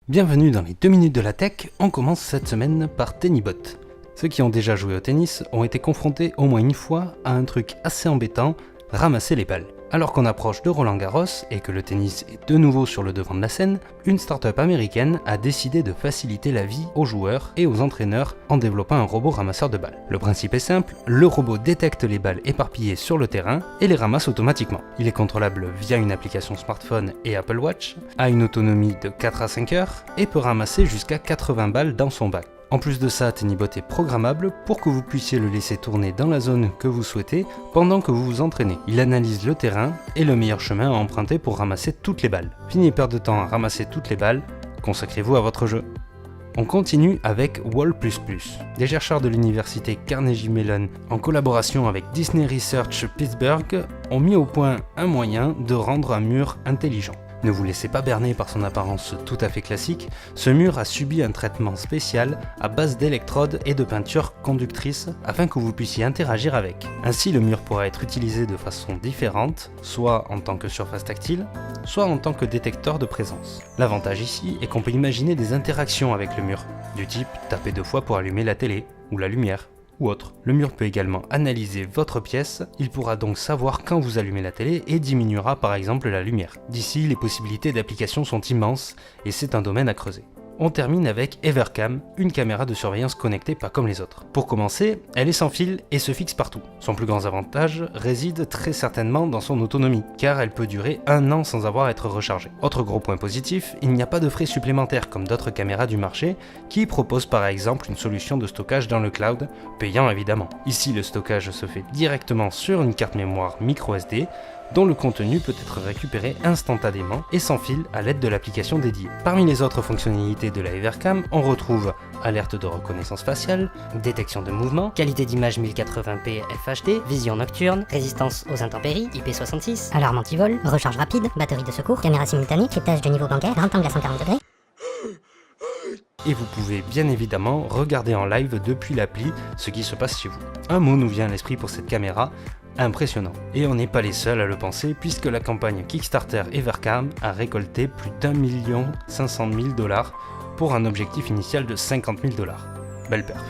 Bienvenue dans les 2 minutes de la tech, on commence cette semaine par Tennybot. Ceux qui ont déjà joué au tennis ont été confrontés au moins une fois à un truc assez embêtant, ramasser les balles. Alors qu'on approche de Roland Garros et que le tennis est de nouveau sur le devant de la scène, une start-up américaine a décidé de faciliter la vie aux joueurs et aux entraîneurs en développant un robot ramasseur de balles. Le principe est simple, le robot détecte les balles éparpillées sur le terrain et les ramasse automatiquement. Il est contrôlable via une application smartphone et Apple Watch, a une autonomie de 4 à 5 heures et peut ramasser jusqu'à 80 balles dans son bac. En plus de ça, Tennybot est programmable pour que vous puissiez le laisser tourner dans la zone que vous souhaitez pendant que vous vous entraînez. Il analyse le terrain et le meilleur chemin à emprunter pour ramasser toutes les balles. Fini de perdre de temps à ramasser toutes les balles, consacrez-vous à votre jeu. On continue avec Wall++. Des chercheurs de l'université Carnegie Mellon, en collaboration avec Disney Research Pittsburgh, ont mis au point un moyen de rendre un mur intelligent. Ne vous laissez pas berner par son apparence tout à fait classique, ce mur a subi un traitement spécial à base d'électrodes et de peintures conductrices afin que vous puissiez interagir avec. Ainsi, le mur pourra être utilisé de façon différente, soit en tant que surface tactile, soit en tant que détecteur de présence. L'avantage ici est qu'on peut imaginer des interactions avec le mur, du type taper 2 fois pour allumer la télé ou la lumière. Ou autre. Le mur peut également analyser votre pièce, il pourra donc savoir quand vous allumez la télé et diminuera par exemple la lumière. D'ici, les possibilités d'application sont immenses et c'est un domaine à creuser. On termine avec Evercam, une caméra de surveillance connectée pas comme les autres. Pour commencer, elle est sans fil et se fixe partout. Son plus grand avantage réside très certainement dans son autonomie, car elle peut durer 1 an sans avoir à être rechargée. Autre gros point positif, il n'y a pas de frais supplémentaires comme d'autres caméras du marché qui proposent par exemple une solution de stockage dans le cloud, payant évidemment. Ici, le stockage se fait directement sur une carte mémoire microSD, dont le contenu peut être récupéré instantanément et sans fil à l'aide de l'application dédiée. Parmi les autres fonctionnalités de la Evercam, on retrouve alerte de reconnaissance faciale, détection de mouvement, qualité d'image 1080p FHD, vision nocturne, résistance aux intempéries, IP66, alarme anti-vol, recharge rapide, batterie de secours, caméra simultanée, cryptage de niveau bancaire, rectangle à 140 degrés. Et vous pouvez bien évidemment regarder en live depuis l'appli ce qui se passe chez vous. Un mot nous vient à l'esprit pour cette caméra, impressionnant. Et on n'est pas les seuls à le penser puisque la campagne Kickstarter Evercam a récolté plus d'1 500 000 $ pour un objectif initial de 50 000 $. Belle perf.